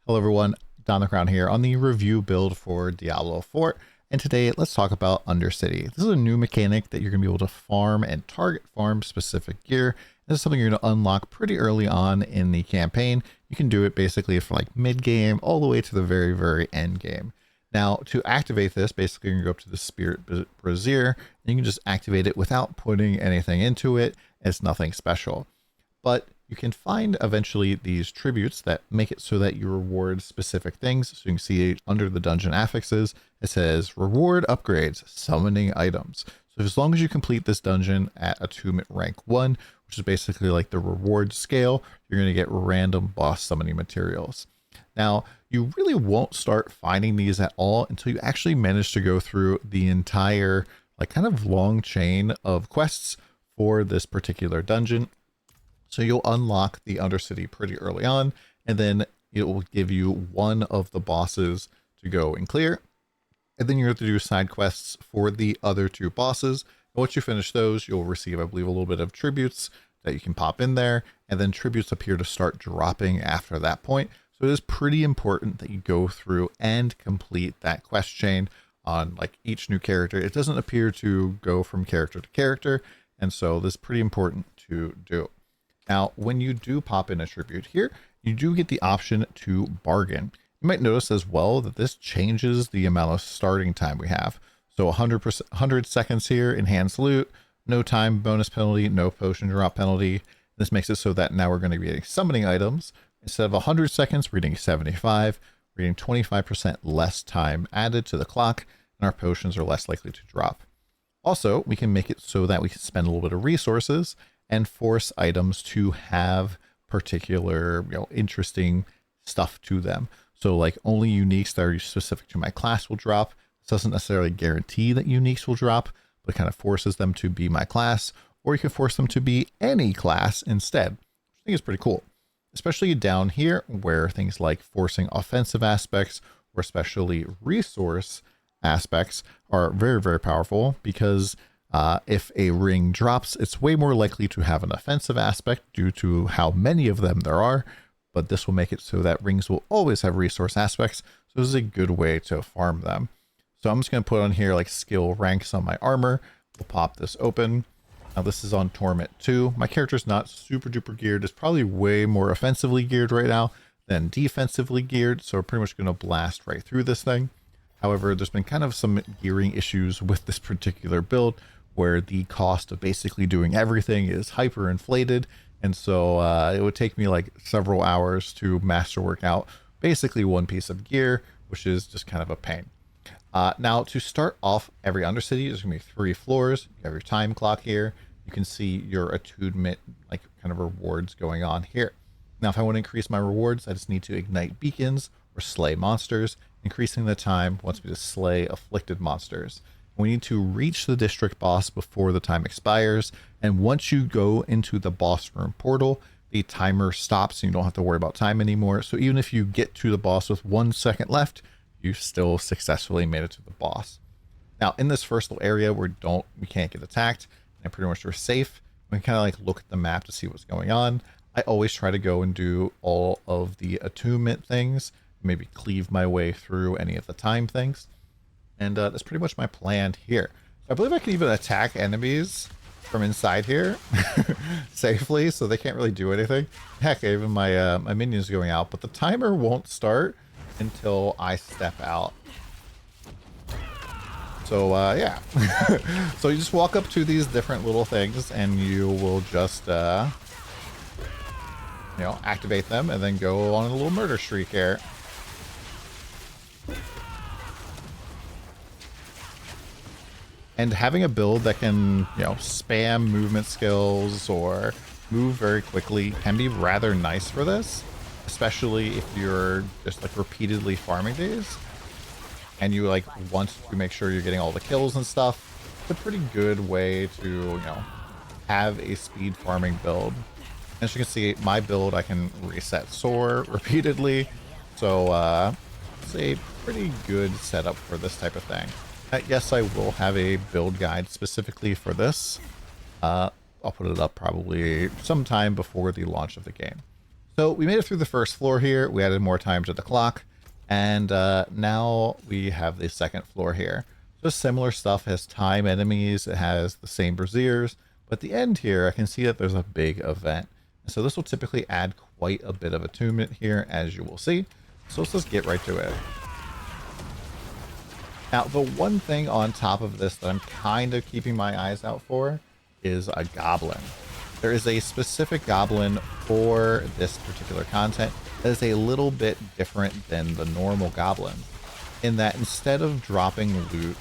Hello everyone, DonTheCrown here on the review build for Diablo 4, and today let's talk about Undercity. This is a new mechanic that you're going to be able to farm and target farm specific gear. This is something you're going to unlock pretty early on in the campaign. You can do it basically from like mid-game all the way to the very end game. Now, to activate this, basically you're going to go up to the Spirit Brazier, and you can just activate it without putting anything into it. It's nothing special. But you can find eventually these tributes that make it so that you reward specific things. So you can see under the dungeon affixes, it says reward upgrades, summoning items. So as long as you complete this dungeon at attunement rank 1, which is basically like the reward scale, you're going to get random boss summoning materials. Now, you really won't start finding these at all until you actually manage to go through the entire like kind of long chain of quests for this particular dungeon. So you'll unlock the Undercity pretty early on, and then it will give you one of the bosses to go and clear. And then you have to do side quests for the other two bosses. And once you finish those, you'll receive, I believe, a little bit of tributes that you can pop in there. And then tributes appear to start dropping after that point. So it is pretty important that you go through and complete that quest chain on like each new character. It doesn't appear to go from character to character. And so this is pretty important to do. Now, when you do pop in a tribute here, you do get the option to bargain. You might notice as well that this changes the amount of starting time we have. So 100 seconds here, enhanced loot, no time bonus penalty, no potion drop penalty. This makes it so that now we're going to be getting summoning items. Instead of 100 seconds, we're getting 75. We're getting 25% less time added to the clock, and our potions are less likely to drop. Also, we can make it so that we can spend a little bit of resources and force items to have particular, interesting stuff to them. So like only uniques that are specific to my class will drop. This doesn't necessarily guarantee that uniques will drop, but kind of forces them to be my class, or you can force them to be any class instead, which I think is pretty cool. Especially down here where things like forcing offensive aspects or especially resource aspects are very powerful, because if a ring drops, it's way more likely to have an offensive aspect due to how many of them there are, but this will make it so that rings will always have resource aspects. So this is a good way to farm them. So I'm just going to put on here like skill ranks on my armor. We'll pop this open. Now this is on Torment 2. My character's not super duper geared. It's probably way more offensively geared right now than defensively geared. So we're pretty much going to blast right through this thing. However, there's been kind of some gearing issues with this particular build, where the cost of basically doing everything is hyper inflated. And so it would take me like several hours to masterwork out basically one piece of gear, which is just kind of a pain. Now to start off every Undercity, there's gonna be 3 floors. You have your time clock here. You can see your attunement, like kind of rewards going on here. Now, if I want to increase my rewards, I just need to ignite beacons or slay monsters. Increasing the time wants me to slay afflicted monsters. We need to reach the district boss before the time expires. And once you go into the boss room portal, the timer stops and you don't have to worry about time anymore. So even if you get to the boss with 1 second left, you still successfully made it to the boss. Now, in this first little area where we can't get attacked, and pretty much we're safe, we can kind of like look at the map to see what's going on. I always try to go and do all of the attunement things, maybe cleave my way through any of the time things. And that's pretty much my plan here. So I believe I can even attack enemies from inside here safely, so they can't really do anything. Heck, even my my minions going out, but the timer won't start until I step out. So yeah. So you just walk up to these different little things, and you will just activate them, and then go on a little murder streak here. And having a build that can, spam movement skills or move very quickly can be rather nice for this, especially if you're just like repeatedly farming these and you like want to make sure you're getting all the kills and stuff. It's a pretty good way to, have a speed farming build. As you can see, my build, I can reset soar repeatedly. So it's a pretty good setup for this type of thing. Yes, I will have a build guide specifically for this. I'll put it up probably sometime before the launch of the game. So we made it through the first floor here. We added more time to the clock. And now we have the second floor here. Just similar stuff, has time enemies. It has the same braziers. But at the end here, I can see that there's a big event. And so this will typically add quite a bit of attunement here, as you will see. So let's just get right to it. Now, the one thing on top of this that I'm kind of keeping my eyes out for is a goblin. There is a specific goblin for this particular content that is a little bit different than the normal goblin, in that instead of dropping loot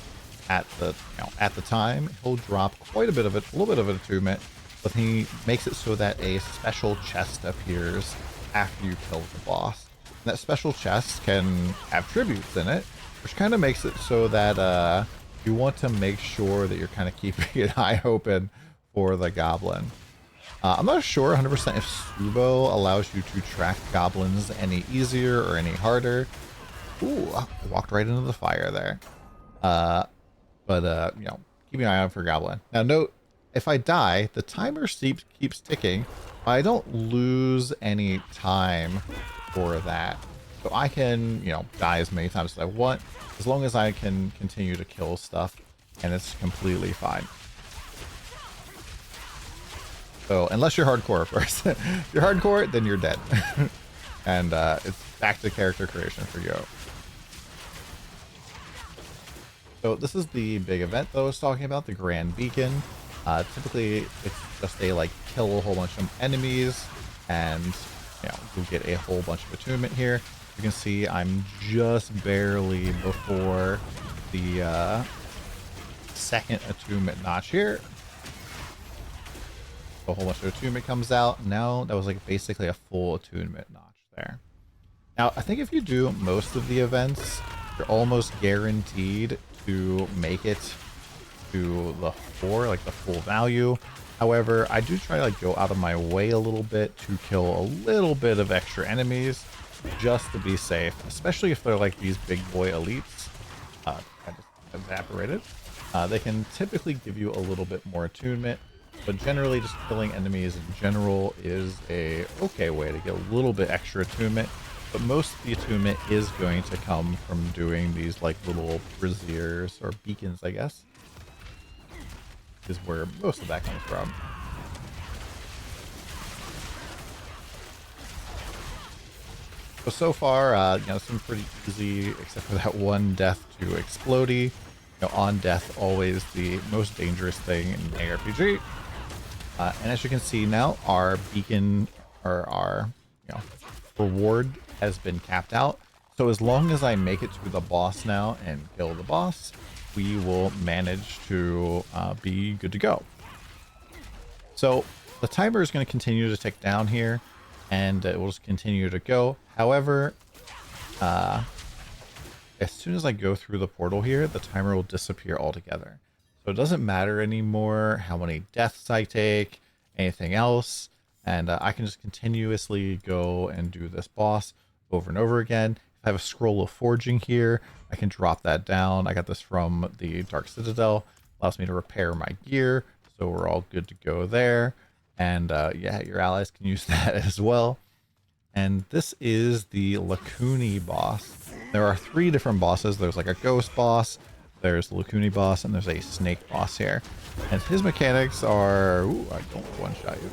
at the time, he'll drop quite a bit of it, a little bit of an attunement, but he makes it so that a special chest appears after you kill the boss. And that special chest can have tributes in it, which kind of makes it so that you want to make sure that you're kind of keeping an eye open for the goblin. I'm not sure 100% if Subo allows you to track goblins any easier or any harder. Ooh, I walked right into the fire there. But keeping an eye out for goblin. Now note, if I die, the timer keeps ticking. I don't lose any time for that. So I can, die as many times as I want, as long as I can continue to kill stuff, and it's completely fine. So, unless you're hardcore, of course. If you're hardcore, then you're dead. And it's back to character creation for you. So this is the big event that I was talking about, the Grand Beacon. Typically, it's just a, kill a whole bunch of enemies, and, you'll get a whole bunch of attunement here. You can see I'm just barely before the second attunement notch here. A whole bunch of attunement comes out. Now that was basically a full attunement notch there. Now I think if you do most of the events, you're almost guaranteed to make it to the 4, the full value. However, I do try to go out of my way a little bit to kill a little bit of extra enemies just to be safe, especially if they're these big boy elites. I just evaporated. They can typically give you a little bit more attunement. But generally, just killing enemies in general is a okay way to get a little bit extra attunement. But most of the attunement is going to come from doing these little braziers or beacons, I guess, is where most of that comes from. So far, it's been pretty easy, except for that one death to Explodey. On death, always the most dangerous thing in ARPG. And as you can see now, our beacon, or our reward has been capped out. So as long as I make it to the boss now and kill the boss, we will manage to be good to go. So the timer is going to continue to tick down here, and it will just continue to go. However, as soon as I go through the portal here, the timer will disappear altogether. So it doesn't matter anymore how many deaths I take, anything else, and I can just continuously go and do this boss over and over again. If I have a scroll of forging here, I can drop that down. I got this from the Dark Citadel. Allows me to repair my gear, so we're all good to go there. And yeah, your allies can use that as well. And this is the Lacuni boss. There are 3 different bosses. There's a ghost boss, there's the Lacuni boss, and there's a snake boss here. And his mechanics are... Ooh, I don't one-shot you.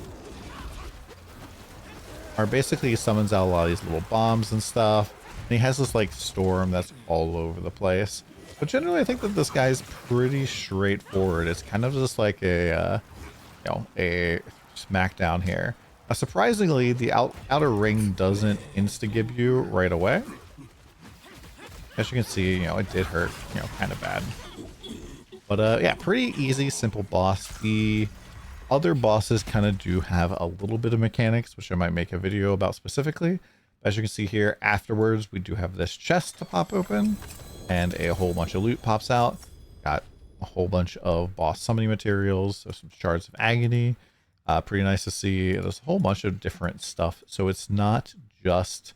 Are basically he summons out a lot of these little bombs and stuff. And he has this storm that's all over the place. But generally, I think that this guy's pretty straightforward. It's kind of just like a smackdown here. Surprisingly, the outer ring doesn't insta-gib you right away. As you can see, it did hurt, kind of bad. But yeah, pretty easy, simple boss. The other bosses kind of do have a little bit of mechanics, which I might make a video about specifically. As you can see here, afterwards, we do have this chest to pop open, and a whole bunch of loot pops out. Got a whole bunch of boss summoning materials, so some shards of agony. Pretty nice to see. There's a whole bunch of different stuff, so it's not just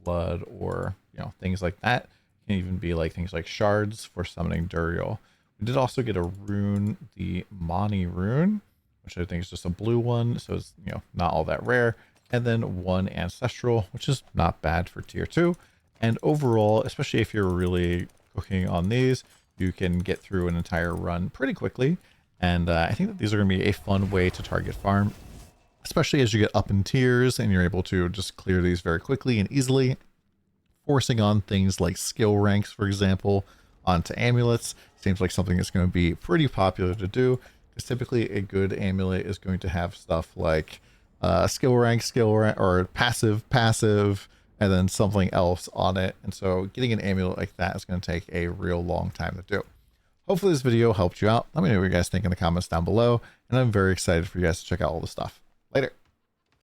blood or things like that. It can even be things like shards for summoning Duriel. We did also get a rune, the Mani rune, which I think is just a blue one, so it's not all that rare. and then 1 ancestral, which is not bad for tier 2. And overall, especially if you're really cooking on these, you can get through an entire run pretty quickly. And I think that these are going to be a fun way to target farm, especially as you get up in tiers and you're able to just clear these very quickly and easily. Forcing on things like skill ranks, for example, onto amulets seems like something that's going to be pretty popular to do, because typically a good amulet is going to have stuff like skill rank, or passive, and then something else on it. And so getting an amulet like that is going to take a real long time to do. Hopefully this video helped you out. Let me know what you guys think in the comments down below, and I'm very excited for you guys to check out all the stuff. Later.